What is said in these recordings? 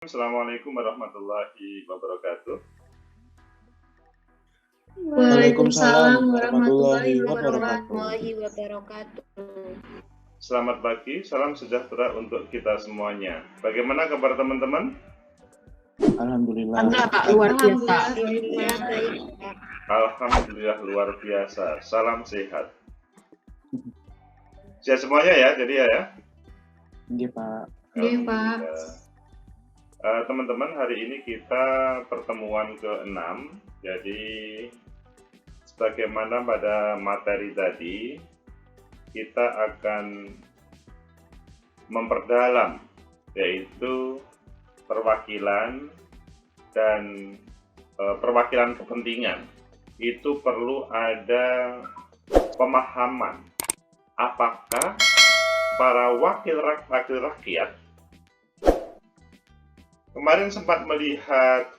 Assalamualaikum warahmatullahi wabarakatuh. Waalaikumsalam warahmatullahi warahmatullahi wabarakatuh. wabarakatuh. Selamat pagi, salam sejahtera untuk kita semuanya. Bagaimana kabar teman-teman? Alhamdulillah. Alhamdulillah Pak, luar biasa. Alhamdulillah baik, Pak. Alhamdulillah luar biasa. Salam sehat. Sehat semuanya ya, jadi ya. Iya Pak. Iya, Pak. Alhamdulillah. Teman-teman, hari ini kita pertemuan ke-6. Jadi sebagaimana pada materi tadi, kita akan memperdalam yaitu perwakilan dan perwakilan kepentingan. Itu perlu ada pemahaman apakah para wakil rakyat kemarin sempat melihat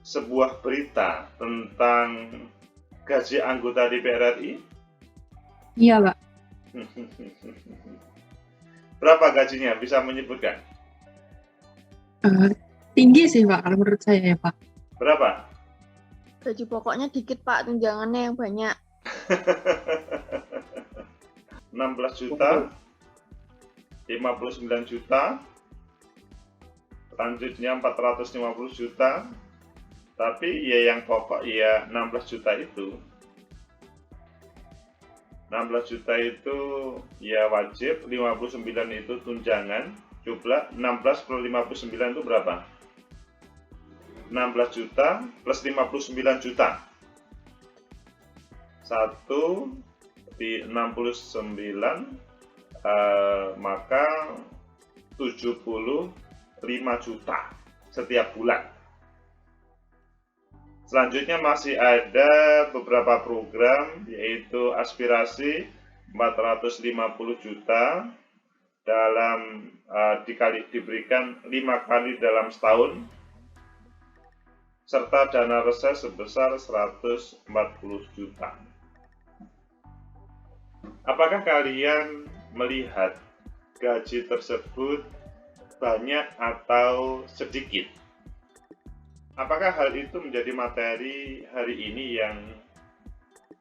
sebuah berita tentang gaji anggota DPR RI. Iya, Pak. Berapa gajinya? Bisa menyebutkan? Tinggi sih, Pak, kalau menurut saya ya, Pak. Berapa? Gaji pokoknya dikit, Pak, tunjangannya yang banyak. 16 juta, 59 juta, selanjutnya 450 juta, tapi ya yang pokok ya 16 juta itu. 16 juta itu ya wajib, 59 itu tunjangan, jumlah 16 per 59 itu berapa? 16 juta plus 59 juta. 1 di 69 maka 75 juta setiap bulan. Selanjutnya masih ada beberapa program yaitu aspirasi 450 juta dalam diberikan 5 kali dalam setahun, serta dana reses sebesar 140 juta. Apakah kalian melihat gaji tersebut banyak atau sedikit? Apakah hal itu menjadi materi hari ini yang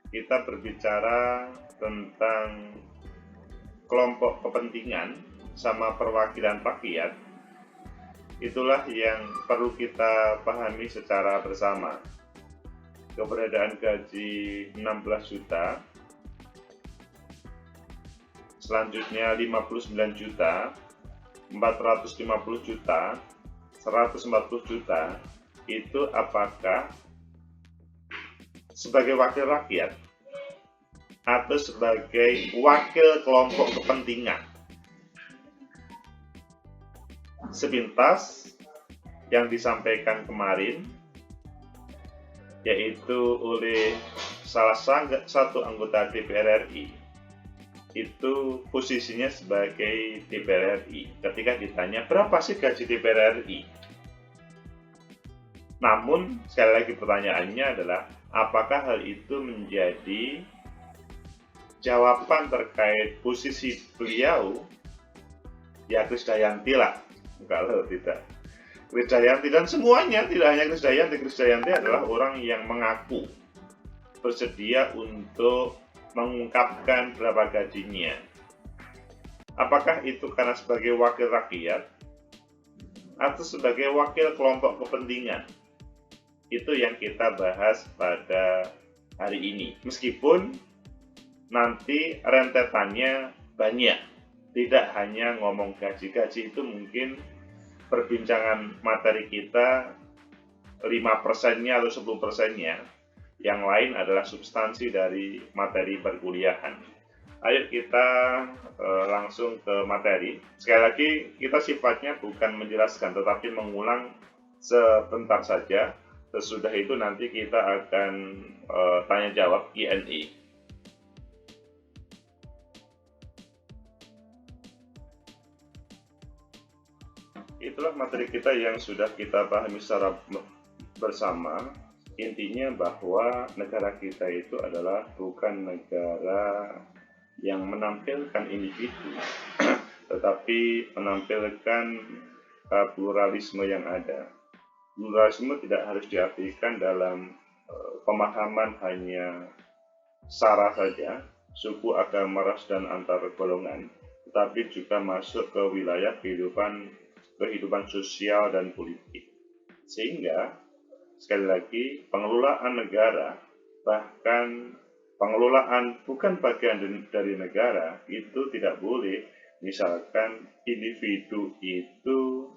kita berbicara tentang kelompok kepentingan sama perwakilan rakyat? Itulah yang perlu kita pahami secara bersama. Keberadaan gaji 16 juta, selanjutnya 59 juta, 450 juta, 140 juta, itu apakah sebagai wakil rakyat atau sebagai wakil kelompok kepentingan? Sepintas yang disampaikan kemarin yaitu oleh salah satu anggota DPR RI, itu posisinya sebagai DPR RI. Ketika ditanya berapa sih gaji DPR RI, namun sekali lagi pertanyaannya adalah apakah hal itu menjadi jawaban terkait posisi beliau? Ya Krisdayanti lah, kalau tidak Krisdayanti, dan semuanya, tidak hanya Krisdayanti adalah orang yang mengaku bersedia untuk mengungkapkan berapa gajinya. Apakah itu karena sebagai wakil rakyat atau sebagai wakil kelompok kepentingan? Itu yang kita bahas pada hari ini. Meskipun nanti rentetannya banyak, tidak hanya ngomong gaji-gaji, itu mungkin perbincangan materi kita 5%-nya atau 10%-nya. Yang lain adalah substansi dari materi perkuliahan. Ayo kita langsung ke materi. Sekali lagi, kita sifatnya bukan menjelaskan, tetapi mengulang sebentar saja. Sesudah itu nanti kita akan tanya jawab Q&A. Itulah materi kita yang sudah kita pahami secara bersama. Intinya bahwa negara kita itu adalah bukan negara yang menampilkan individu, tetapi menampilkan pluralisme yang ada. Pluralisme tidak harus diartikan dalam pemahaman hanya sara saja, suku, agama, ras, dan antar golongan, tetapi juga masuk ke wilayah kehidupan sosial dan politik. Sehingga, sekali lagi, pengelolaan negara, bahkan pengelolaan bukan bagian dari negara, itu tidak boleh. Misalkan individu itu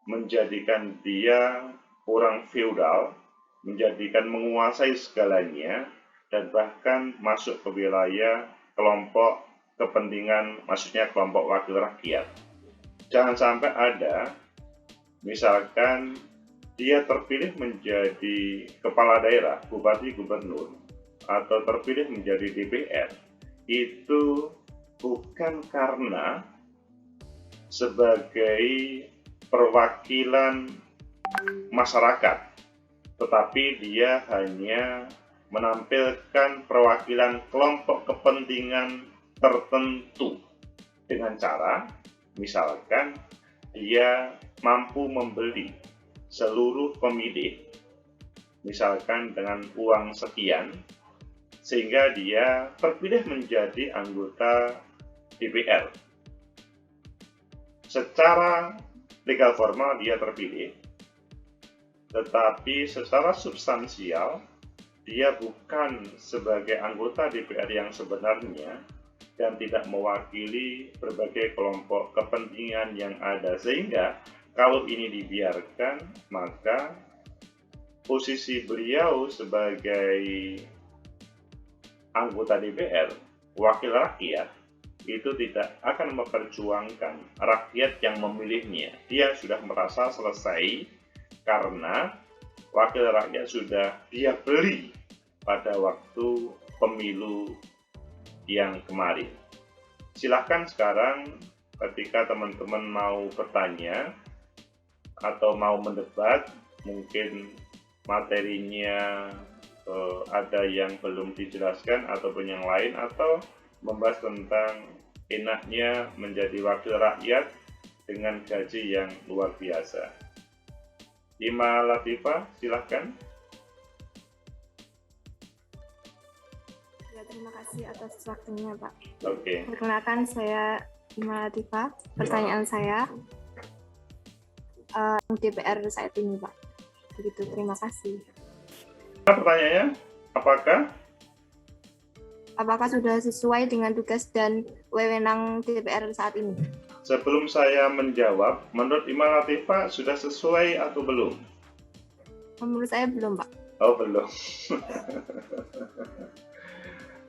menjadikan dia orang feodal, menjadikan menguasai segalanya, dan bahkan masuk ke wilayah kelompok kepentingan, maksudnya kelompok wakil rakyat. Jangan sampai ada, misalkan dia terpilih menjadi kepala daerah, bupati, gubernur, atau terpilih menjadi DPR, itu bukan karena sebagai perwakilan masyarakat, tetapi dia hanya menampilkan perwakilan kelompok kepentingan tertentu dengan cara, misalkan dia mampu membeli seluruh pemilih, misalkan dengan uang sekian, sehingga dia terpilih menjadi anggota DPR. Secara legal formal dia terpilih, tetapi secara substansial dia bukan sebagai anggota DPR yang sebenarnya dan tidak mewakili berbagai kelompok kepentingan yang ada. Sehingga kalau ini dibiarkan, maka posisi beliau sebagai anggota DPR, wakil rakyat, itu tidak akan memperjuangkan rakyat yang memilihnya. Dia sudah merasa selesai karena wakil rakyat sudah dia beli pada waktu pemilu yang kemarin. Silahkan sekarang ketika teman-teman mau bertanya atau mau mendebat, mungkin materinya ada yang belum dijelaskan ataupun yang lain, atau membahas tentang enaknya menjadi wakil rakyat dengan gaji yang luar biasa. Ima Latifah, silahkan. Ya, terima kasih atas waktunya, Pak. Oke. Perkenalkan, saya Ima Latifah. Pertanyaan saya, DPR saat ini, Pak. Begitu, terima kasih. Pertanyaannya, apakah sudah sesuai dengan tugas dan wewenang DPR saat ini? sebelum saya menjawab, menurut Ima Latifah sudah sesuai atau belum? Menurut saya belum, Pak. Oh, belum.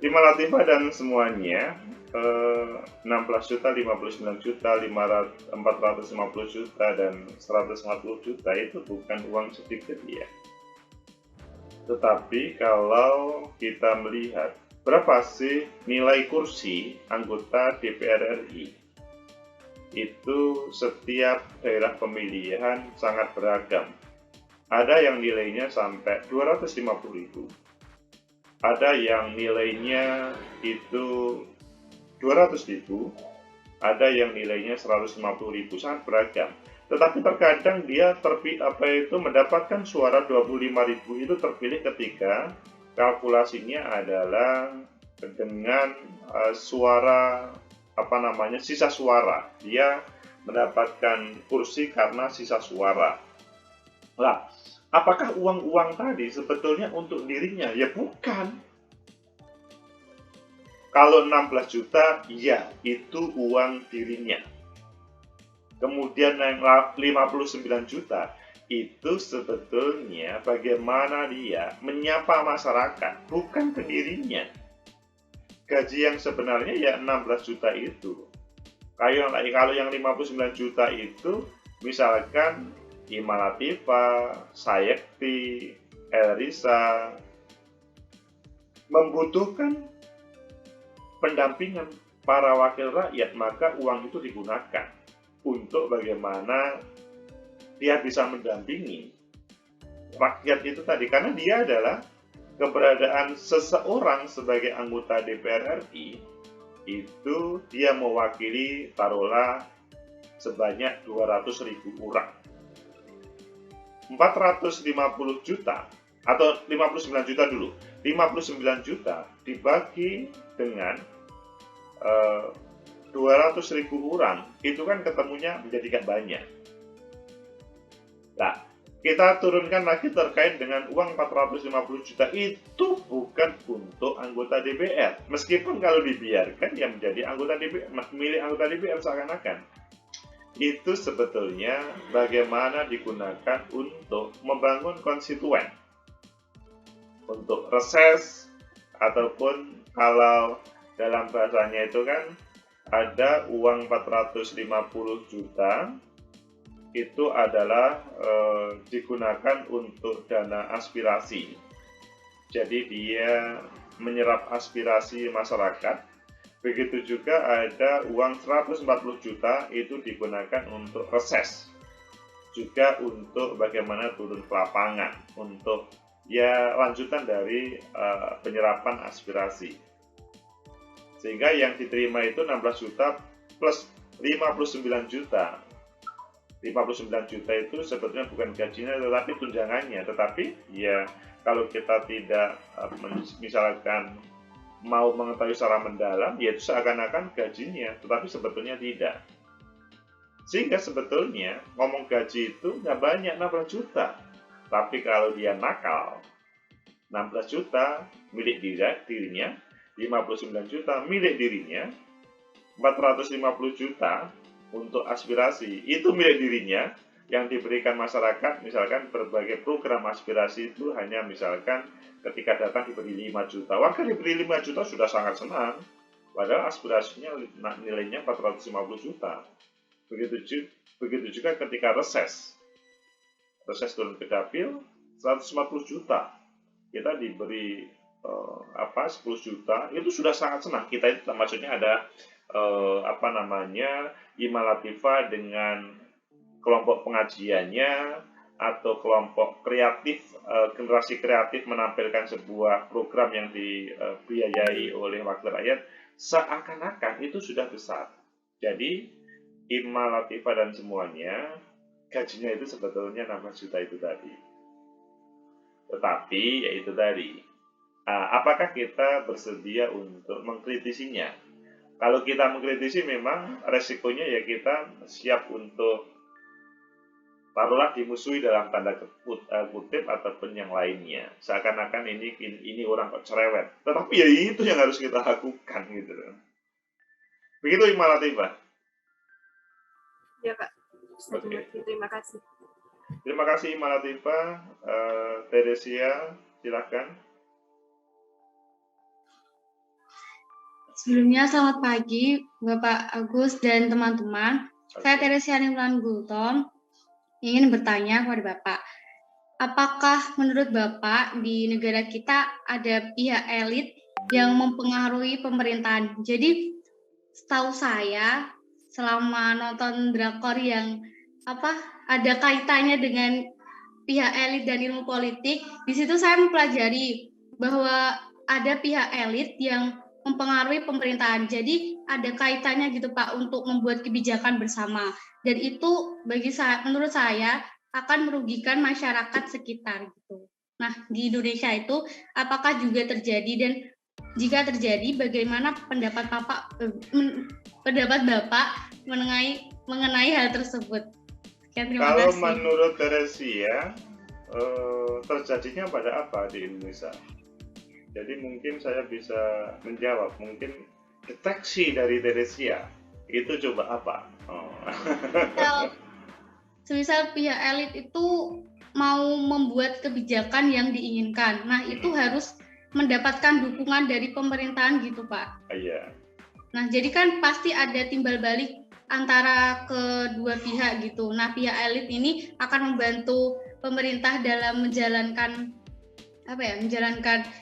Ima Latifah dan semuanya, 16 juta, 59 juta, 450 juta, dan 150 juta itu bukan uang sedikit ya. Tetapi kalau kita melihat berapa sih nilai kursi anggota DPR RI, itu setiap daerah pemilihan sangat beragam. Ada yang nilainya sampai 250.000, ada yang nilainya itu 200.000, ada yang nilainya 150.000, sangat beragam. Tetapi terkadang dia mendapatkan suara 25.000 itu terpilih ketika kalkulasinya adalah dengan suara sisa suara. Dia mendapatkan kursi karena sisa suara. Lah, apakah uang-uang tadi sebetulnya untuk dirinya? Ya bukan. Kalau 16 juta, ya itu uang dirinya. Kemudian yang 59 juta, itu sebetulnya bagaimana dia menyapa masyarakat, bukan ke dirinya. Gaji yang sebenarnya ya 16 juta itu. Kalau yang 59 juta itu, misalkan Ima Latifah, Sayekti, Elrisa, membutuhkan pendampingan para wakil rakyat, maka uang itu digunakan untuk bagaimana dia bisa mendampingi rakyat itu tadi, karena dia adalah keberadaan seseorang sebagai anggota DPR RI itu dia mewakili taruhlah sebanyak 200.000 orang. 450 juta atau 59 juta dulu. 59 juta dibagi dengan 200.000 orang, itu kan ketemunya menjadi banyak. Nah, kita turunkan lagi terkait dengan uang 450 juta itu bukan untuk anggota DPR. Meskipun kalau dibiarkan yang menjadi anggota DPR, milik anggota DPR seakan-akan. Itu sebetulnya bagaimana digunakan untuk membangun konstituen. Untuk reses, ataupun kalau dalam bahasanya itu kan ada uang 450 juta itu adalah digunakan untuk dana aspirasi. Jadi dia menyerap aspirasi masyarakat. Begitu juga ada uang 140 juta itu digunakan untuk reses. Juga untuk bagaimana turun ke lapangan, untuk ya lanjutan dari penyerapan aspirasi. Sehingga yang diterima itu 16 juta plus 59 juta. 59 juta itu sebetulnya bukan gajinya tetapi tunjangannya. Tetapi ya kalau kita tidak misalkan mau mengetahui secara mendalam, ya itu seakan-akan gajinya, tetapi sebetulnya tidak. Sehingga sebetulnya ngomong gaji itu nggak banyak 16 juta. Tapi kalau dia nakal, 16 juta milik dirinya, 59 juta milik dirinya, 450 juta untuk aspirasi itu milik dirinya, yang diberikan masyarakat misalkan berbagai program aspirasi itu hanya misalkan ketika datang diberi 5 juta. Warga diberi 5 juta sudah sangat senang, padahal aspirasinya nilainya 450 juta. Begitu juga ketika reses turun ke dapil 150 juta. Kita diberi 10 juta, itu sudah sangat senang. Kita itu maksudnya ada Ima Latifah dengan kelompok pengajiannya atau kelompok kreatif, generasi kreatif menampilkan sebuah program yang dibiayai oleh wakil rakyat, seakan-akan itu sudah besar. Jadi Ima Latifah dan semuanya gajinya itu sebetulnya 16 juta itu tadi. Tetapi yaitu tadi, apakah kita bersedia untuk mengkritisinya? Kalau kita mengkritisi memang resikonya ya kita siap untuk taruhlah dimusuhi dalam tanda kutip ataupun yang lainnya. Seakan-akan ini orang kok cerewet. Tetapi ya itu yang harus kita lakukan gitu. Begitu Ima Latifah. Ya Pak. Oke. Terima kasih. Terima kasih Ima Latifah. Teresia, silakan. Sebelumnya selamat pagi Bapak Agus dan teman-teman. Saya Teresia Nimran Gultom ingin bertanya kepada Bapak. Apakah menurut Bapak di negara kita ada pihak elit yang mempengaruhi pemerintahan? Jadi setahu saya selama nonton drakor yang ada kaitannya dengan pihak elit dan ilmu politik, di situ saya mempelajari bahwa ada pihak elit yang mempengaruhi pemerintahan. Jadi ada kaitannya gitu Pak untuk membuat kebijakan bersama. Dan itu menurut saya akan merugikan masyarakat sekitar gitu. Nah, di Indonesia itu apakah juga terjadi, dan jika terjadi bagaimana pendapat Bapak mengenai hal tersebut? Terima Kalau kasih. menurut Teresia, terjadinya pada apa di Indonesia? Jadi mungkin saya bisa menjawab, mungkin deteksi dari Teresia itu coba apa? Semisal pihak elit itu mau membuat kebijakan yang diinginkan, nah itu harus mendapatkan dukungan dari pemerintahan gitu Pak. Iya. Nah jadi kan pasti ada timbal balik antara kedua pihak gitu. Nah pihak elit ini akan membantu pemerintah dalam menjalankan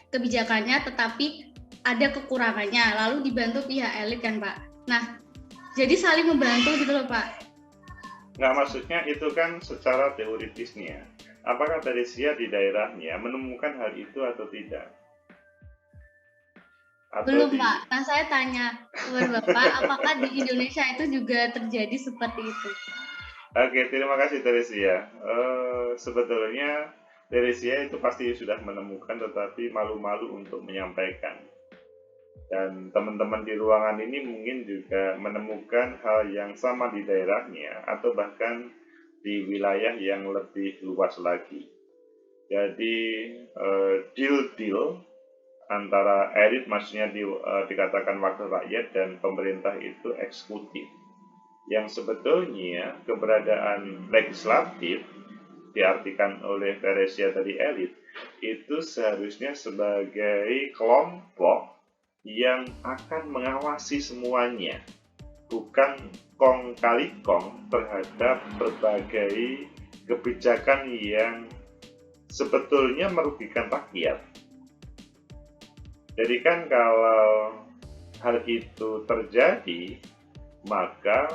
kebijakannya, tetapi ada kekurangannya, lalu dibantu pihak elit kan Pak. Nah, jadi saling membantu gitu loh Pak. Nggak, maksudnya itu kan secara teoritisnya. Apakah Teresia di daerahnya menemukan hal itu atau tidak? Atau Belum, di... Pak. Nah, saya tanya kepada Bapak, apakah di Indonesia itu juga terjadi seperti itu? Oke, terima kasih Teresia. Sebetulnya Teresia itu pasti sudah menemukan, tetapi malu-malu untuk menyampaikan. Dan teman-teman di ruangan ini mungkin juga menemukan hal yang sama di daerahnya, atau bahkan di wilayah yang lebih luas lagi. Jadi deal-deal antara elit, maksudnya dikatakan wakil rakyat, dan pemerintah itu eksekutif. Yang sebetulnya keberadaan legislatif diartikan oleh Teresia tadi elit, itu seharusnya sebagai kelompok yang akan mengawasi semuanya, bukan kong kali kong terhadap berbagai kebijakan yang sebetulnya merugikan rakyat. Jadi kan kalau hal itu terjadi, maka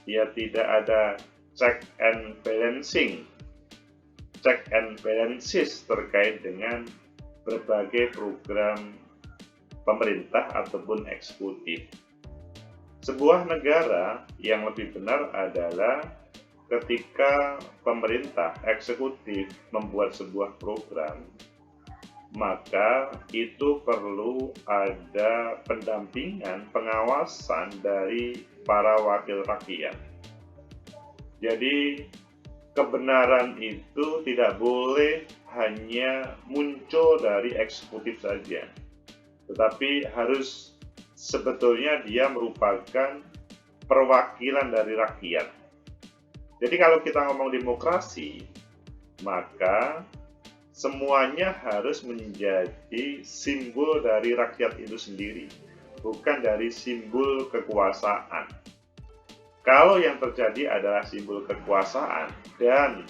ya tidak ada check and balances terkait dengan berbagai program pemerintah ataupun eksekutif. Sebuah negara yang lebih benar adalah ketika pemerintah eksekutif membuat sebuah program, maka itu perlu ada pendampingan, pengawasan dari para wakil rakyat. Jadi kebenaran itu tidak boleh hanya muncul dari eksekutif saja, tetapi harus sebetulnya dia merupakan perwakilan dari rakyat. Jadi kalau kita ngomong demokrasi, maka semuanya harus menjadi simbol dari rakyat itu sendiri, bukan dari simbol kekuasaan. Kalau yang terjadi adalah simbol kekuasaan dan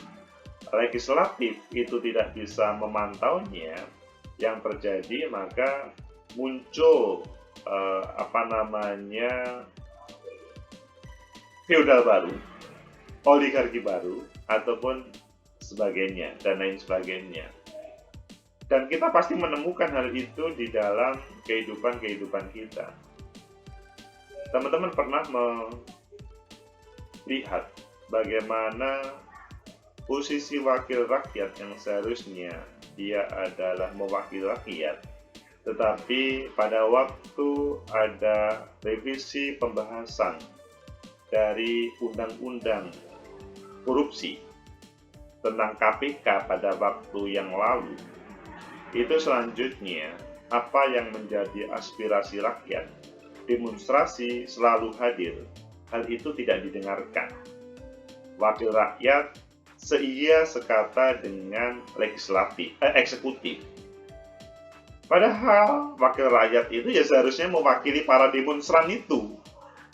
legislatif itu tidak bisa memantaunya, yang terjadi maka muncul feodal baru, oligarki baru, ataupun sebagainya dan lain sebagainya. Dan kita pasti menemukan hal itu di dalam kehidupan kita. Teman-teman pernah melihat bagaimana posisi wakil rakyat yang seharusnya dia adalah mewakili rakyat, tetapi pada waktu ada revisi pembahasan dari undang-undang korupsi tentang KPK pada waktu yang lalu, itu selanjutnya apa yang menjadi aspirasi rakyat, demonstrasi selalu hadir, hal itu tidak didengarkan. Wakil rakyat seia sekata dengan eksekutif. Padahal wakil rakyat itu ya seharusnya mewakili para demonstran itu,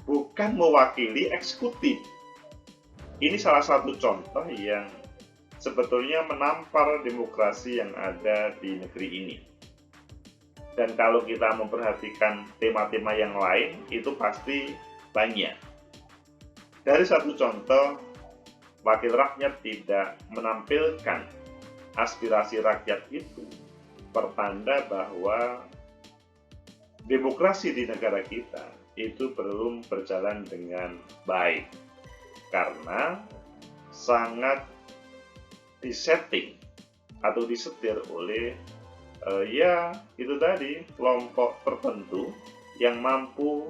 bukan mewakili eksekutif. Ini salah satu contoh yang sebetulnya menampar demokrasi yang ada di negeri ini. Dan kalau kita memperhatikan tema-tema yang lain, itu pasti banyak. Dari satu contoh, wakil rakyat tidak menampilkan aspirasi rakyat itu, pertanda bahwa demokrasi di negara kita itu belum berjalan dengan baik. Karena sangat disetting atau disetir oleh itu tadi kelompok tertentu yang mampu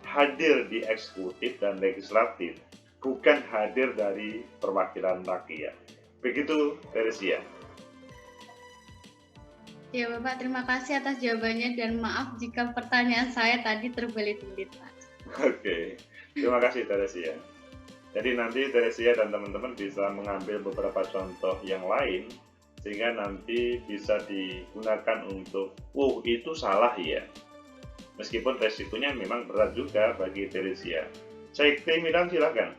hadir di eksekutif dan legislatif, bukan hadir dari perwakilan rakyat. Begitu, Teresia. Ya Bapak, terima kasih atas jawabannya dan maaf jika pertanyaan saya tadi terbelit-belit, Pak. Oke, terima kasih Teresia. Jadi nanti Teresia dan teman-teman bisa mengambil beberapa contoh yang lain, sehingga nanti bisa digunakan untuk, itu salah ya. Meskipun resikonya memang berat juga bagi Teresia. Sekte Milan, silakan.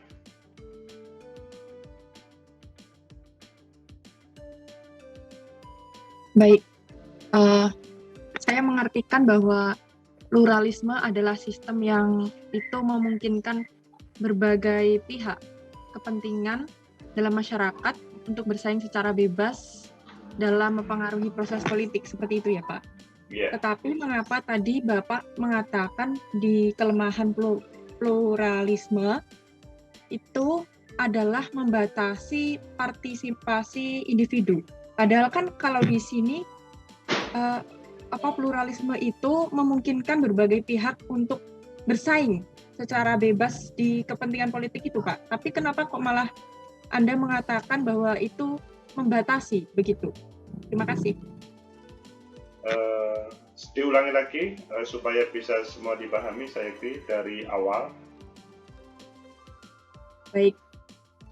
Baik, saya mengartikan bahwa pluralisme adalah sistem yang itu memungkinkan berbagai pihak kepentingan dalam masyarakat untuk bersaing secara bebas dalam mempengaruhi proses politik, seperti itu ya Pak? Iya. Tetapi mengapa tadi Bapak mengatakan di kelemahan pluralisme itu adalah membatasi partisipasi individu. Padahal kan kalau di sini pluralisme itu memungkinkan berbagai pihak untuk bersaing secara bebas di kepentingan politik itu, Pak. Tapi kenapa kok malah Anda mengatakan bahwa itu membatasi begitu? Terima kasih. Diulangi lagi supaya bisa semua dipahami, saya dari awal. Baik,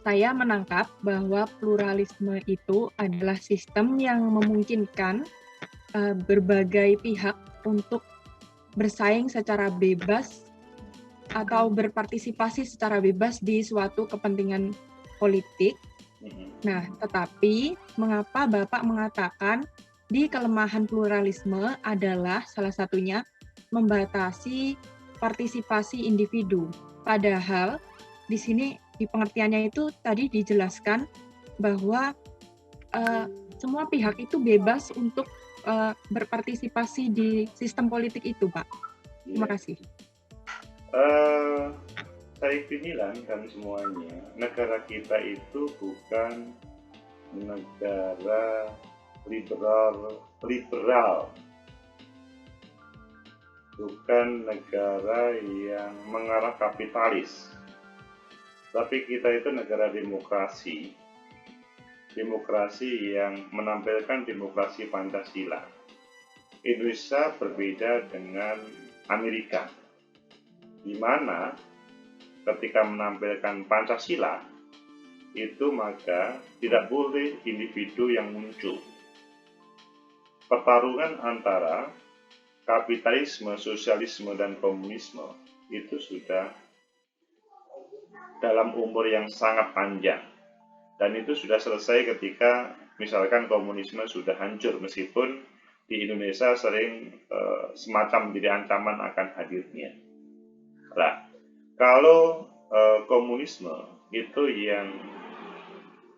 saya menangkap bahwa pluralisme itu adalah sistem yang memungkinkan berbagai pihak untuk bersaing secara bebas atau berpartisipasi secara bebas di suatu kepentingan politik. Nah, tetapi mengapa Bapak mengatakan di kelemahan pluralisme adalah salah satunya membatasi partisipasi individu? Padahal di sini di pengertiannya itu tadi dijelaskan bahwa semua pihak itu bebas untuk berpartisipasi di sistem politik itu, Pak. Terima kasih. Saya bilang kan semuanya, negara kita itu bukan negara liberal, bukan negara yang mengarah kapitalis. Tapi kita itu negara demokrasi yang menampilkan demokrasi Pancasila. Indonesia berbeda dengan Amerika, di mana ketika menampilkan Pancasila itu maka tidak boleh individu yang muncul. Pertarungan antara kapitalisme, sosialisme, dan komunisme itu sudah dalam umur yang sangat panjang, dan itu sudah selesai ketika misalkan komunisme sudah hancur, meskipun di Indonesia sering semacam menjadi ancaman akan hadirnya. Nah, kalau komunisme itu yang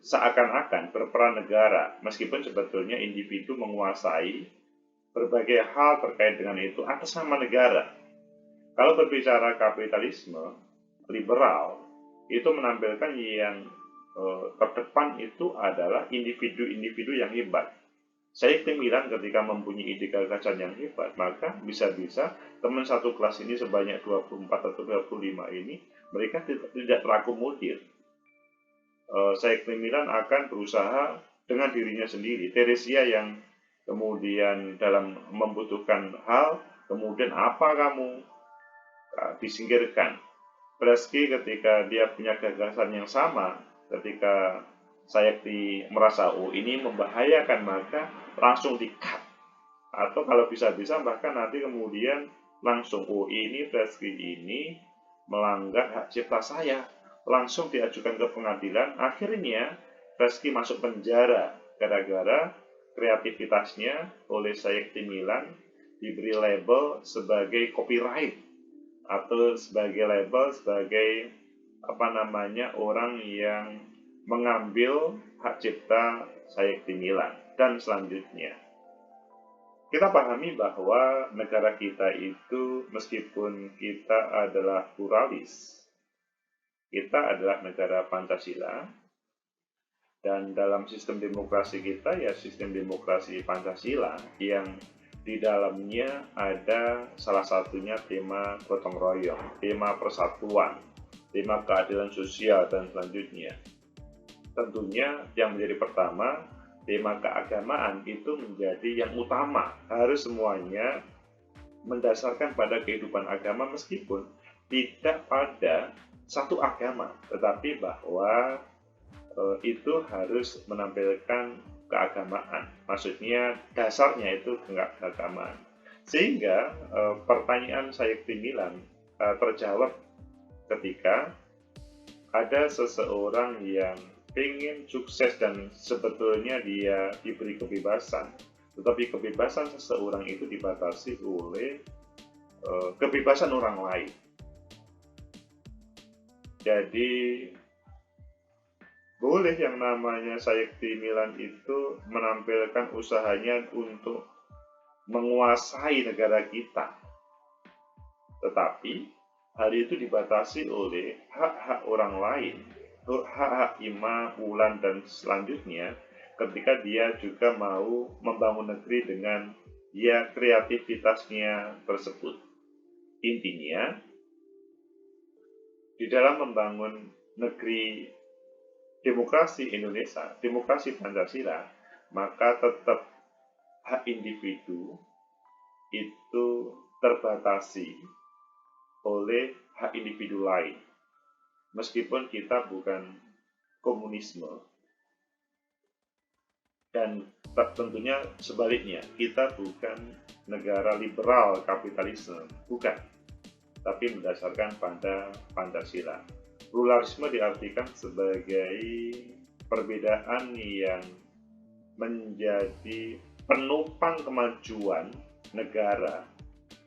seakan-akan berperan negara, meskipun sebetulnya individu menguasai berbagai hal terkait dengan itu atas nama negara. Kalau berbicara kapitalisme liberal, itu menampilkan yang terdepan itu adalah individu-individu yang hebat. Saya Milan ketika mempunyai ide gagasan yang hebat, maka bisa-bisa teman satu kelas ini sebanyak 24 atau 25 ini, mereka tidak terakomodir. Saya Milan akan berusaha dengan dirinya sendiri. Teresia yang kemudian dalam membutuhkan hal, kemudian apa kamu disingkirkan. Breski ketika dia punya gagasan yang sama, ketika Sayekti merasa ini membahayakan, maka langsung di-cut. Atau kalau bisa-bisa bahkan nanti kemudian langsung ini Breski ini melanggar hak cipta saya, langsung diajukan ke pengadilan. Akhirnya Breski masuk penjara gara-gara kreativitasnya oleh Sayekti Milan diberi label sebagai copyright, atau sebagai label sebagai orang yang mengambil hak cipta Sayekti Milan. Dan selanjutnya kita pahami bahwa negara kita itu meskipun kita adalah pluralis, kita adalah negara Pancasila, dan dalam sistem demokrasi kita ya sistem demokrasi Pancasila yang di dalamnya ada salah satunya tema gotong royong, tema persatuan, tema keadilan sosial, dan selanjutnya. Tentunya yang menjadi pertama, tema keagamaan itu menjadi yang utama. Harus semuanya mendasarkan pada kehidupan agama meskipun tidak pada satu agama, tetapi bahwa itu harus menampilkan keagamaan. Maksudnya dasarnya itu keagamaan. Sehingga pertanyaan Sayekti Milan terjawab ketika ada seseorang yang ingin sukses dan sebetulnya dia diberi kebebasan, tetapi kebebasan seseorang itu dibatasi oleh kebebasan orang lain. Jadi boleh yang namanya Sayekti Milan itu menampilkan usahanya untuk menguasai negara kita. Tetapi hal itu dibatasi oleh hak-hak orang lain, hak-hak imam, ulan, dan selanjutnya ketika dia juga mau membangun negeri dengan ya kreativitasnya tersebut. Intinya, di dalam membangun negeri demokrasi Indonesia, demokrasi Pancasila, maka tetap hak individu itu terbatasi oleh hak individu lain. Meskipun kita bukan komunisme, dan tentunya sebaliknya, kita bukan negara liberal kapitalisme, bukan, tapi berdasarkan pada Pancasila. Pluralisme diartikan sebagai perbedaan yang menjadi penopang kemajuan negara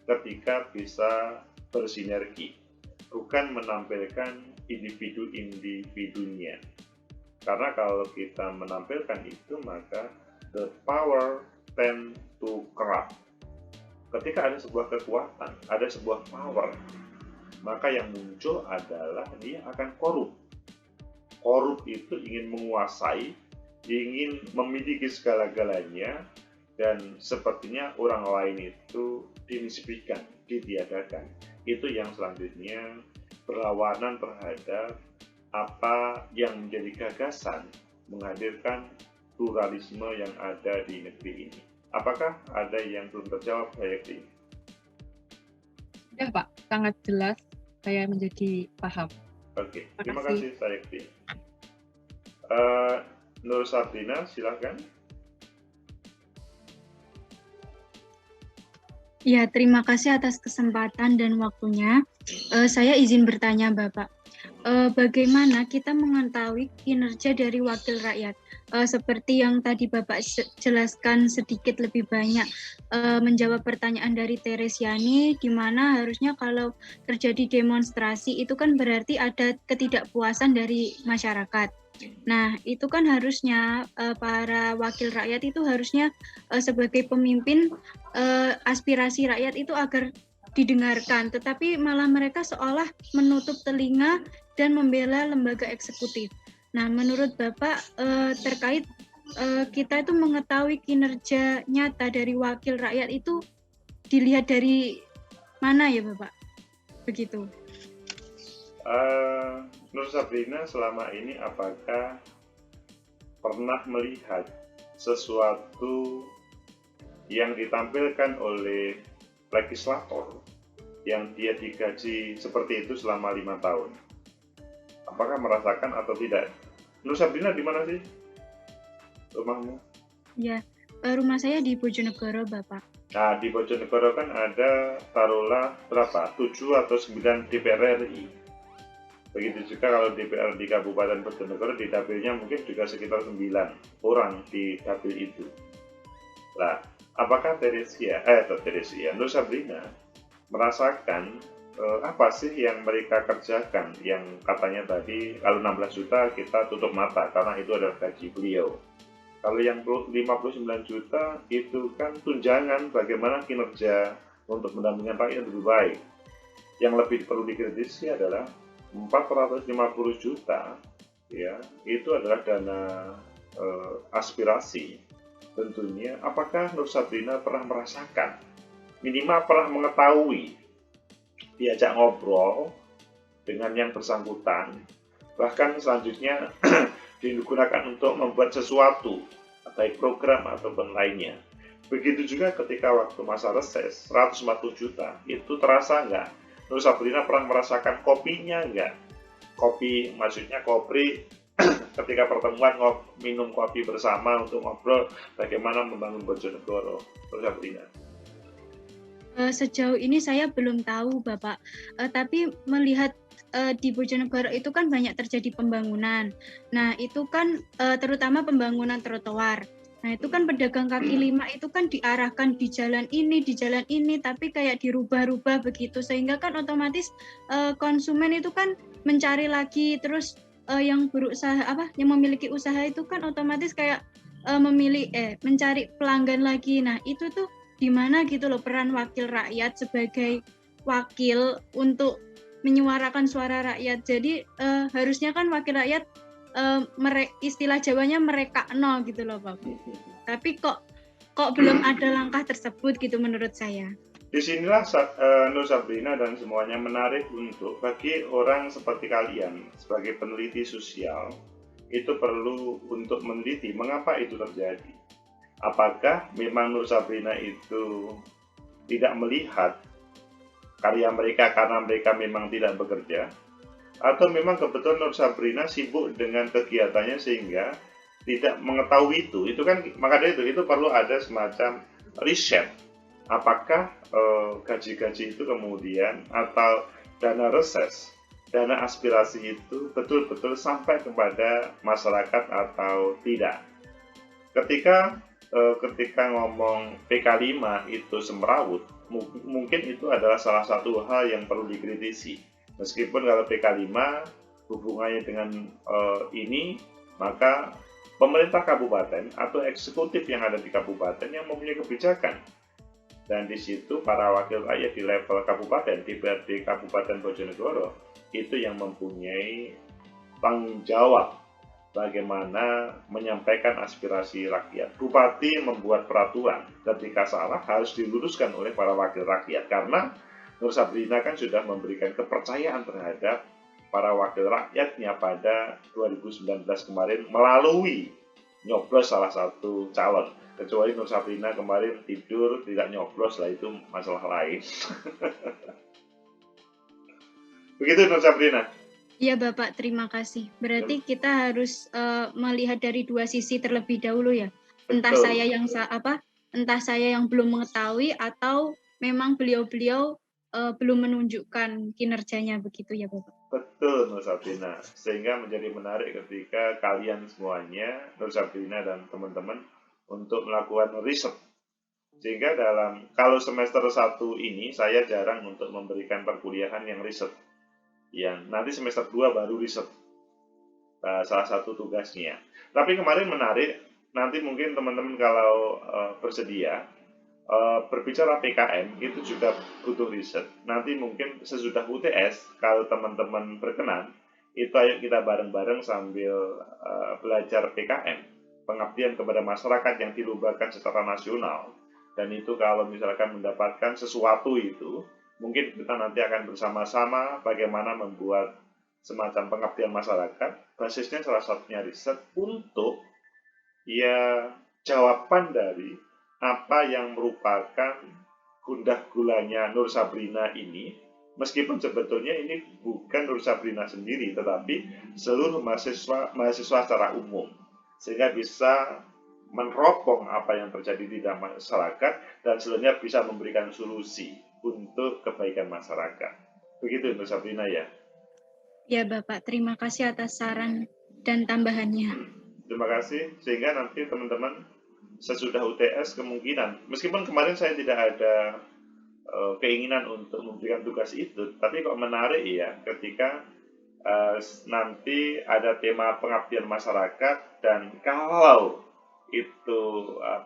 ketika bisa bersinergi, bukan menampilkan individu-individunya. Karena kalau kita menampilkan itu, maka the power tend to corrupt. Ketika ada sebuah kekuatan, ada sebuah power, maka yang muncul adalah dia akan korup. Korup itu ingin menguasai, ingin memiliki segala-galanya, dan sepertinya orang lain itu dinisbikan, ditiadakan. Itu yang selanjutnya berlawanan terhadap apa yang menjadi gagasan menghadirkan pluralisme yang ada di negeri ini. Apakah ada yang belum terjawab, Pak Yakti? Ya Pak, sangat jelas, saya menjadi paham. Oke, terima kasih Pak Yakti. Nur Sabrina, silakan. Ya, terima kasih atas kesempatan dan waktunya. Saya izin bertanya, Bapak. Bagaimana kita mengetahui kinerja dari wakil rakyat? Seperti yang tadi Bapak jelaskan sedikit lebih banyak, menjawab pertanyaan dari Teresiani, di mana harusnya kalau terjadi demonstrasi itu kan berarti ada ketidakpuasan dari masyarakat. Nah, itu kan harusnya para wakil rakyat itu harusnya sebagai pemimpin aspirasi rakyat itu agar didengarkan, tetapi malah mereka seolah menutup telinga dan membela lembaga eksekutif. Nah, menurut Bapak terkait kita itu mengetahui kinerja nyata dari wakil rakyat itu dilihat dari mana ya Bapak? Begitu. Nur Sabrina, selama ini apakah pernah melihat sesuatu yang ditampilkan oleh legislator yang dia digaji seperti itu selama 5 tahun? Apakah merasakan atau tidak? Nur Sabrina di mana sih rumahmu? Ya, rumah saya di Bojonegoro, Bapak. Nah, di Bojonegoro kan ada taruhlah berapa? 7 atau 9 DPR RI. Begitu juga kalau DPR di Kabupaten Bojonegoro, di dapilnya mungkin juga sekitar 9 orang di dapil itu. Nah, apakah Nur Sabrina merasakan apa sih yang mereka kerjakan, yang katanya tadi kalau 16 juta kita tutup mata karena itu adalah gaji beliau. Kalau yang 59 juta itu kan tunjangan bagaimana kinerja untuk mendampingkan rakyat lebih baik. Yang lebih perlu dikritisi adalah 450 juta, ya, itu adalah dana aspirasi. Tentunya, apakah Nur Sabrina pernah merasakan, minimal pernah mengetahui, diajak ngobrol dengan yang bersangkutan, bahkan selanjutnya digunakan untuk membuat sesuatu, baik program ataupun lainnya. Begitu juga ketika waktu masa reses, 140 juta, itu terasa nggak? Nur Sabrina pernah merasakan kopinya nggak? Kopi, maksudnya kopri, ketika pertemuan minum kopi bersama untuk ngobrol bagaimana membangun Bojonegoro. Nur Sabrina. Sejauh ini saya belum tahu Bapak, tapi melihat di Bojonegoro itu kan banyak terjadi pembangunan. Nah itu kan terutama pembangunan trotoar. Nah itu kan pedagang kaki lima itu kan diarahkan di jalan ini, tapi kayak dirubah-rubah begitu, sehingga kan otomatis konsumen itu kan mencari lagi, terus yang berusaha yang memiliki usaha itu kan otomatis kayak mencari pelanggan lagi. Nah itu tuh di mana gitu loh peran wakil rakyat sebagai wakil untuk menyuarakan suara rakyat. Jadi harusnya kan wakil rakyat istilah Jawanya merekakno gitu loh Pak. Tapi kok belum ada langkah tersebut gitu menurut saya. Disinilah Nur Sabrina dan semuanya menarik untuk bagi orang seperti kalian sebagai peneliti sosial itu perlu untuk meneliti mengapa itu terjadi. Apakah memang Nur Sabrina itu tidak melihat karya mereka karena mereka memang tidak bekerja, atau memang kebetulan Nur Sabrina sibuk dengan kegiatannya sehingga tidak mengetahui itu kan maka dari itu perlu ada semacam riset. Apakah gaji-gaji itu kemudian atau dana reses, dana aspirasi itu betul-betul sampai kepada masyarakat atau tidak. Ketika ngomong PK5 itu semrawut, mungkin itu adalah salah satu hal yang perlu dikritisi. Meskipun kalau PK5 hubungannya dengan ini, maka pemerintah kabupaten atau eksekutif yang ada di kabupaten yang mempunyai kebijakan. Dan di situ para wakil rakyat di level kabupaten, DPRD Kabupaten Bojonegoro, itu yang mempunyai tanggung jawab bagaimana menyampaikan aspirasi rakyat. Bupati membuat peraturan, ketika salah harus diluruskan oleh para wakil rakyat. Karena Nur Sabrina kan sudah memberikan kepercayaan terhadap para wakil rakyatnya pada 2019 kemarin melalui nyoblos salah satu calon. Kecuali Nur Sabrina kemarin tidur tidak nyoblos, lah itu masalah lain. Begitu Nur Sabrina. Iya Bapak, terima kasih. Berarti kita harus melihat dari dua sisi terlebih dahulu ya. Entah Betul. saya yang belum mengetahui atau memang beliau-beliau belum menunjukkan kinerjanya begitu ya Bapak. Betul Nur Sabrina. Sehingga menjadi menarik ketika kalian semuanya, Nur Sabrina dan teman-teman, untuk melakukan riset. Sehingga kalau semester 1 ini saya jarang untuk memberikan perkuliahan yang riset. Yang nanti semester 2 baru riset. Salah satu tugasnya. Tapi kemarin menarik, nanti mungkin teman-teman kalau bersedia berbicara PKM itu juga butuh riset. Nanti mungkin sesudah UTS kalau teman-teman berkenan, itu ayo kita bareng-bareng sambil belajar PKM. Pengabdian kepada masyarakat yang dilombakan secara nasional, dan itu kalau misalkan mendapatkan sesuatu itu, mungkin kita nanti akan bersama-sama bagaimana membuat semacam pengabdian masyarakat, basisnya salah satunya riset untuk ya jawaban dari apa yang merupakan gundah gulanya Nur Sabrina ini, meskipun sebetulnya ini bukan Nur Sabrina sendiri, tetapi seluruh mahasiswa secara umum. Sehingga bisa meneropong apa yang terjadi di dalam masyarakat dan sebenarnya bisa memberikan solusi untuk kebaikan masyarakat. Begitu Nur Sabrina ya. Ya Bapak, terima kasih atas saran dan tambahannya. Terima kasih. Sehingga nanti teman-teman sesudah UTS kemungkinan, meskipun kemarin saya tidak ada keinginan untuk memberikan tugas itu, tapi kok menarik ya ketika nanti ada tema pengabdian masyarakat, dan kalau itu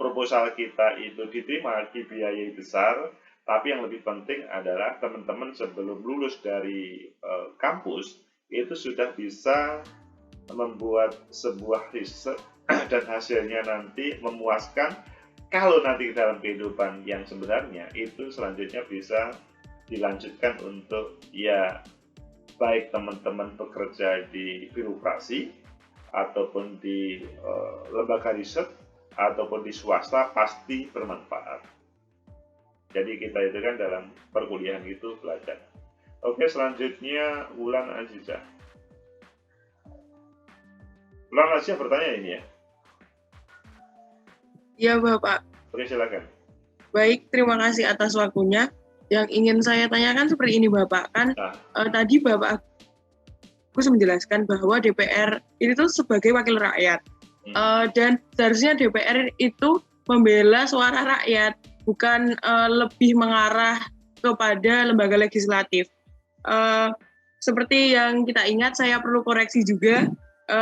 proposal kita itu diterima dibiayai besar, tapi yang lebih penting adalah teman-teman sebelum lulus dari kampus itu sudah bisa membuat sebuah riset dan hasilnya nanti memuaskan. Kalau nanti dalam kehidupan yang sebenarnya itu selanjutnya bisa dilanjutkan untuk ya baik teman-teman bekerja di birokrasi ataupun di lembaga riset ataupun di swasta pasti bermanfaat. Jadi kita itu kan dalam perkuliahan itu belajar. Oke, selanjutnya Wulan Azizah. Wulan Azizah bertanya ini ya. Ya Bapak. Oke, silakan. Baik, terima kasih atas waktunya. Yang ingin saya tanyakan seperti ini Bapak, kan tadi Bapak Agus menjelaskan bahwa DPR itu sebagai wakil rakyat, dan seharusnya DPR itu membela suara rakyat, bukan lebih mengarah kepada lembaga legislatif. Seperti yang kita ingat, saya perlu koreksi juga,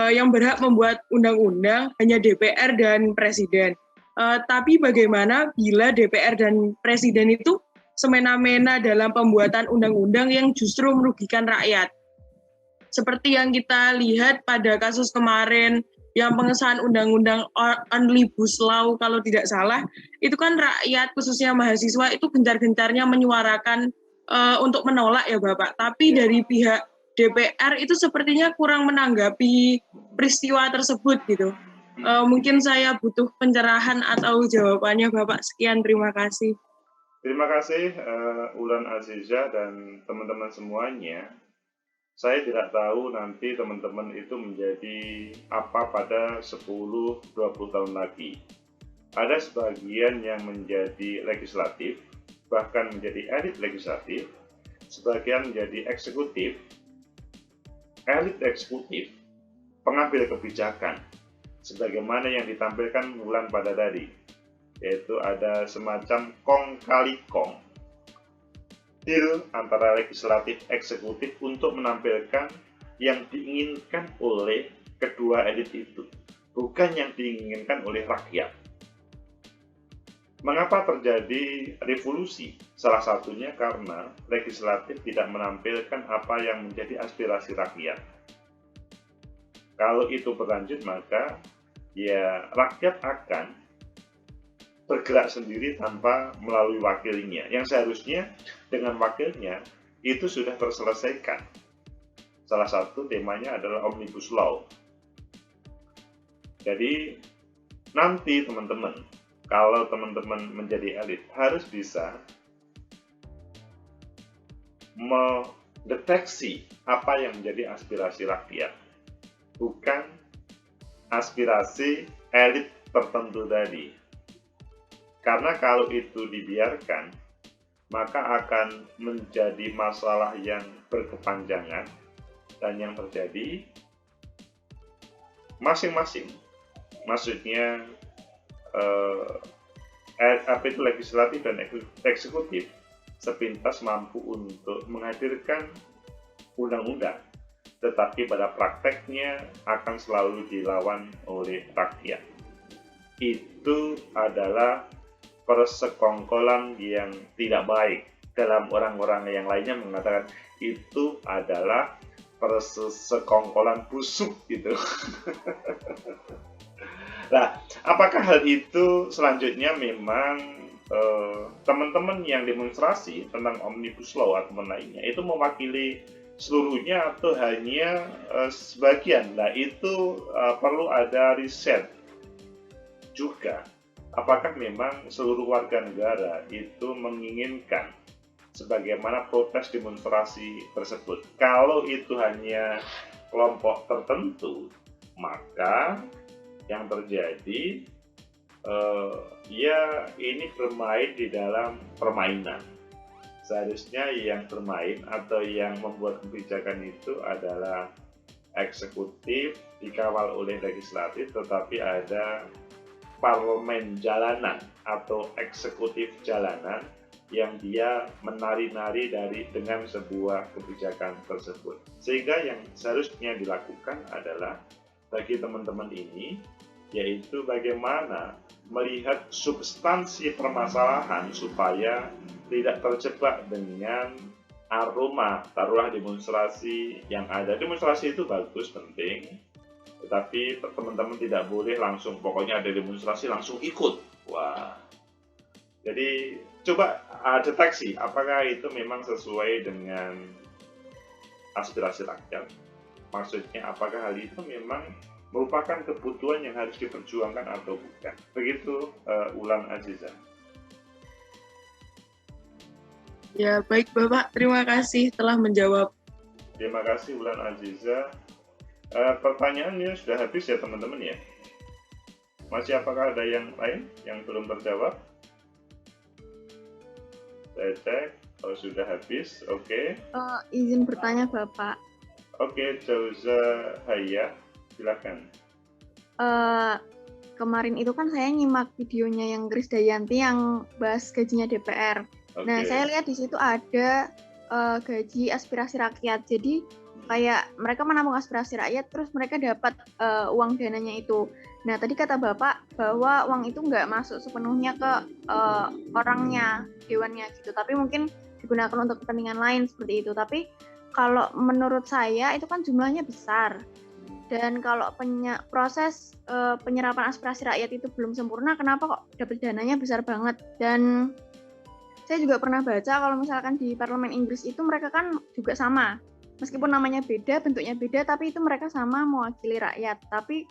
yang berhak membuat undang-undang hanya DPR dan Presiden. Tapi bagaimana bila DPR dan Presiden itu semena-mena dalam pembuatan undang-undang yang justru merugikan rakyat? Seperti yang kita lihat pada kasus kemarin, yang pengesahan undang-undang Omnibus Law kalau tidak salah, itu kan rakyat khususnya mahasiswa itu gencar-gencarnya menyuarakan untuk menolak ya Bapak. Tapi dari pihak DPR itu sepertinya kurang menanggapi peristiwa tersebut gitu. Mungkin saya butuh pencerahan atau jawabannya Bapak. Sekian, terima kasih. Terima kasih Ulan Aziza dan teman-teman semuanya. Saya tidak tahu nanti teman-teman itu menjadi apa pada 10-20 tahun lagi. Ada sebagian yang menjadi legislatif, bahkan menjadi elit legislatif, sebagian menjadi eksekutif, elit eksekutif, pengambil kebijakan, sebagaimana yang ditampilkan Wulan pada tadi, yaitu ada semacam kong kali kong, deal antara legislatif eksekutif untuk menampilkan yang diinginkan oleh kedua elit itu, bukan yang diinginkan oleh rakyat. Mengapa terjadi revolusi? Salah satunya karena legislatif tidak menampilkan apa yang menjadi aspirasi rakyat. Kalau itu berlanjut, maka ya rakyat akan bergerak sendiri tanpa melalui wakilnya. Yang seharusnya dengan wakilnya itu sudah terselesaikan. Salah satu temanya adalah Omnibus Law. Jadi nanti teman-teman, kalau teman-teman menjadi elit, harus bisa mendeteksi apa yang menjadi aspirasi rakyat, bukan aspirasi elit tertentu tadi. Karena kalau itu dibiarkan, maka akan menjadi masalah yang berkepanjangan, dan yang terjadi masing-masing, maksudnya apa itu legislatif dan eksekutif sepintas mampu untuk menghadirkan undang-undang, tetapi pada prakteknya akan selalu dilawan oleh rakyat. Itu adalah persekongkolan yang tidak baik. Dalam orang-orang yang lainnya mengatakan itu adalah persekongkolan busuk gitu. Nah, apakah hal itu selanjutnya memang teman-teman yang demonstrasi tentang Omnibus Law atau lainnya itu mewakili seluruhnya atau hanya sebagian? Nah, itu perlu ada riset juga. Apakah memang seluruh warga negara itu menginginkan sebagaimana protes demonstrasi tersebut? Kalau itu hanya kelompok tertentu, maka yang terjadi ya ini bermain di dalam permainan. Seharusnya yang bermain atau yang membuat kebijakan itu adalah eksekutif dikawal oleh legislatif, tetapi ada parlemen jalanan atau eksekutif jalanan yang dia menari-nari dengan sebuah kebijakan tersebut. Sehingga yang seharusnya dilakukan adalah bagi teman-teman ini, yaitu bagaimana melihat substansi permasalahan supaya tidak terjebak dengan aroma taruhlah demonstrasi yang ada. Demonstrasi itu bagus, penting, tetapi teman-teman tidak boleh langsung pokoknya ada demonstrasi langsung ikut. Wah, jadi coba deteksi apakah itu memang sesuai dengan aspirasi rakyat. Maksudnya apakah hal itu memang merupakan kebutuhan yang harus diperjuangkan atau bukan. Begitu Ulan Aziza. Ya, baik Bapak, terima kasih telah menjawab. Terima kasih Ulan Aziza. Pertanyaannya sudah habis ya teman-teman ya. Masih apakah ada yang lain yang belum terjawab? Saya cek, sudah habis, oke. Izin bertanya Bapak. Oke, Jauza Haya, silakan. Kemarin itu kan saya nyimak videonya yang Krisdayanti yang bahas gajinya DPR. Okay. Nah, saya lihat di situ ada gaji aspirasi rakyat. Jadi kayak mereka menampung aspirasi rakyat, terus mereka dapat uang dananya itu. Nah, tadi kata Bapak bahwa uang itu nggak masuk sepenuhnya ke orangnya, dewannya gitu, tapi mungkin digunakan untuk kepentingan lain seperti itu. Tapi kalau menurut saya itu kan jumlahnya besar. Dan kalau proses penyerapan aspirasi rakyat itu belum sempurna, kenapa kok dapat dananya besar banget? Dan saya juga pernah baca kalau misalkan di Parlemen Inggris itu mereka kan juga sama. Meskipun namanya beda, bentuknya beda, tapi itu mereka sama mewakili rakyat. Tapi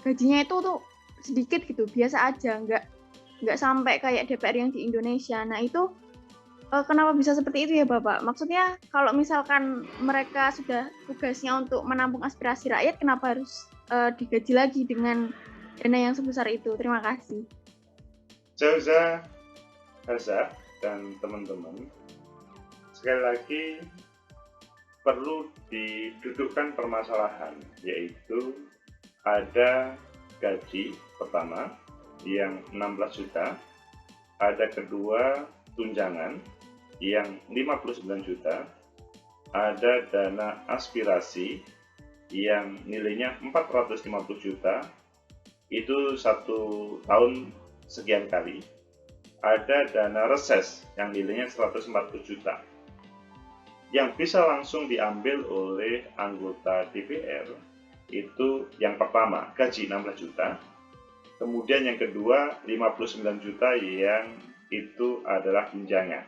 gajinya itu tuh sedikit gitu, biasa aja, nggak sampai kayak DPR yang di Indonesia. Nah itu kenapa bisa seperti itu ya Bapak? Maksudnya kalau misalkan mereka sudah tugasnya untuk menampung aspirasi rakyat, kenapa harus digaji lagi dengan dana yang sebesar itu? Terima kasih. Jauza, Haza, dan teman-teman, sekali lagi perlu didudukkan permasalahan, yaitu ada gaji pertama yang 16 juta, ada kedua tunjangan yang 59 juta, ada dana aspirasi yang nilainya 450 juta, itu 1 tahun sekian kali, ada dana reses yang nilainya 140 juta. Yang bisa langsung diambil oleh anggota DPR itu yang pertama, gaji 16 juta, kemudian yang kedua 59 juta yang itu adalah tunjangan.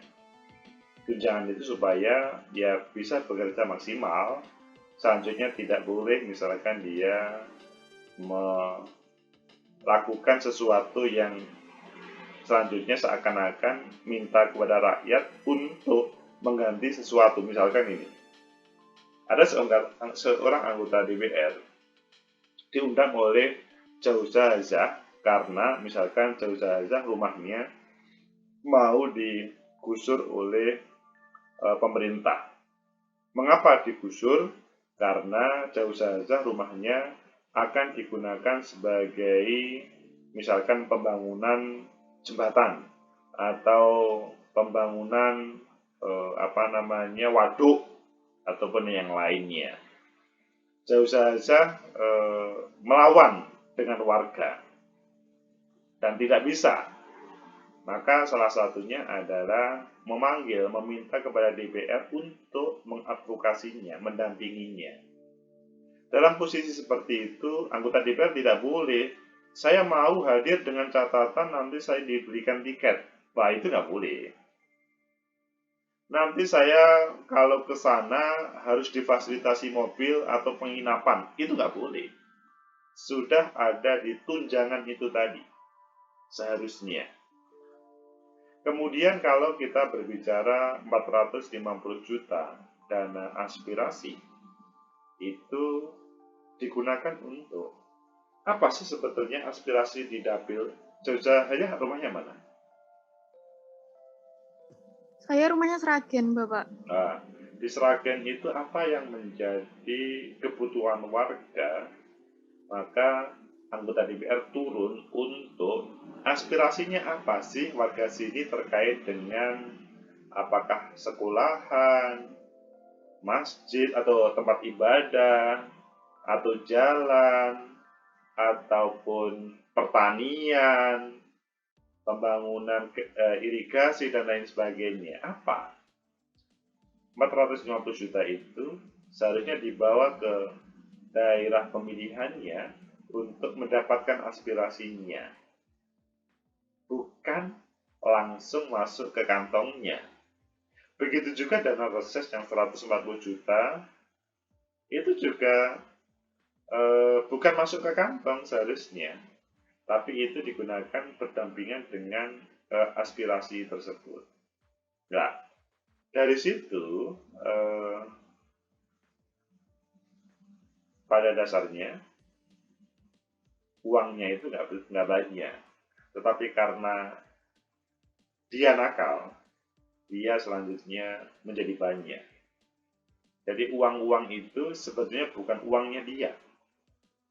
Tunjangan itu supaya dia bisa bekerja maksimal, selanjutnya tidak boleh misalkan dia melakukan sesuatu yang selanjutnya seakan-akan minta kepada rakyat untuk mengganti sesuatu. Misalkan ini, ada seorang anggota DPR diundang oleh Jauza Haza karena misalkan Jauza Haza rumahnya mau digusur oleh pemerintah. Mengapa digusur? Karena Jauza Haza rumahnya akan digunakan sebagai misalkan pembangunan jembatan atau pembangunan waduk ataupun yang lainnya. Jauza Haza melawan dengan warga dan tidak bisa. Maka salah satunya adalah meminta kepada DPR untuk mengadvokasinya, mendampinginya. Dalam posisi seperti itu, anggota DPR tidak boleh, saya mau hadir dengan catatan nanti saya diberikan tiket. Wah, itu nggak boleh. Nanti saya kalau ke sana harus difasilitasi mobil atau penginapan. Itu nggak boleh. Sudah ada di tunjangan itu tadi. Seharusnya. Kemudian kalau kita berbicara 450 juta dana aspirasi, itu digunakan untuk apa sih sebetulnya aspirasi di dapil? Jauza Haza rumahnya mana? Saya rumahnya Sragen, Bapak. Nah, di Sragen itu apa yang menjadi kebutuhan warga, maka anggota DPR turun untuk aspirasinya apa sih warga sini terkait dengan apakah sekolahan, masjid atau tempat ibadah, atau jalan, ataupun pertanian, pembangunan irigasi dan lain sebagainya. Apa? 450 juta itu seharusnya dibawa ke daerah pemilihannya untuk mendapatkan aspirasinya. Bukan langsung masuk ke kantongnya. Begitu juga dana reses yang 140 juta, itu juga bukan masuk ke kantong seharusnya. Tapi itu digunakan berdampingan dengan aspirasi tersebut. Nah, dari situ pada dasarnya uangnya itu nggak banyak, tetapi karena dia nakal, dia selanjutnya menjadi banyak. Jadi uang-uang itu sebetulnya bukan uangnya dia,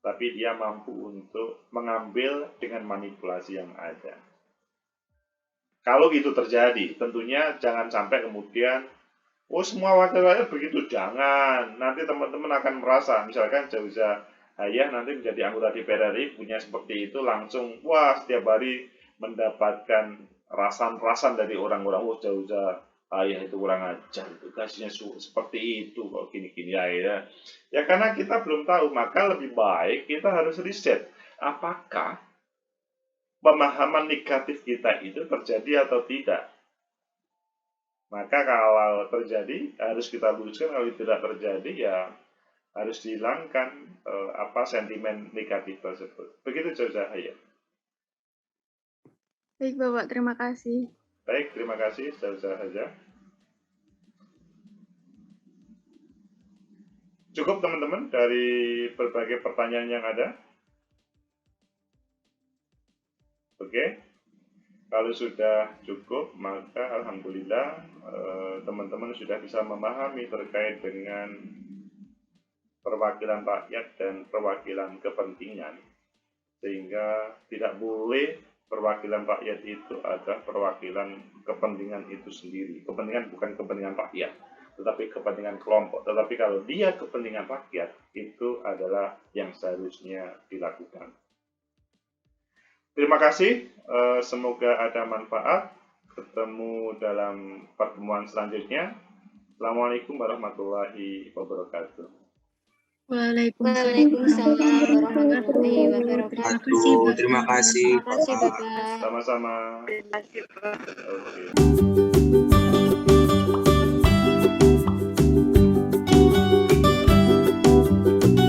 tapi dia mampu untuk mengambil dengan manipulasi yang ada. Kalau itu terjadi, tentunya jangan sampai kemudian oh semua wakil rakyat begitu, jangan. Nanti teman-teman akan merasa, misalkan Jauza Hayah nanti menjadi anggota DPR RI punya seperti itu, langsung wah setiap hari mendapatkan rasan-rasan dari orang-orang, oh Jauza Hayah itu kurang ajar, itu kasihnya seperti itu kok gini-gini ya karena kita belum tahu, maka lebih baik kita harus riset apakah pemahaman negatif kita itu terjadi atau tidak. Maka kalau terjadi harus kita luruskan, kalau tidak terjadi ya harus dihilangkan sentimen negatif tersebut. Begitu Jauza Hayah. Baik Bapak, terima kasih. Baik, terima kasih Jauza Hayah. Cukup teman-teman dari berbagai pertanyaan yang ada. Oke. Kalau sudah cukup, maka alhamdulillah teman-teman sudah bisa memahami terkait dengan perwakilan rakyat dan perwakilan kepentingan. Sehingga tidak boleh perwakilan rakyat itu adalah perwakilan kepentingan itu sendiri. Kepentingan bukan kepentingan rakyat, tetapi kepentingan kelompok. Tetapi kalau dia kepentingan rakyat, itu adalah yang seharusnya dilakukan. Terima kasih, semoga ada manfaat. Ketemu dalam pertemuan selanjutnya. Assalamualaikum warahmatullahi wabarakatuh. Waalaikumsalam warahmatullahi wabarakatuh. Terima kasih. Terima kasih Bapak. Sama-sama. Oke.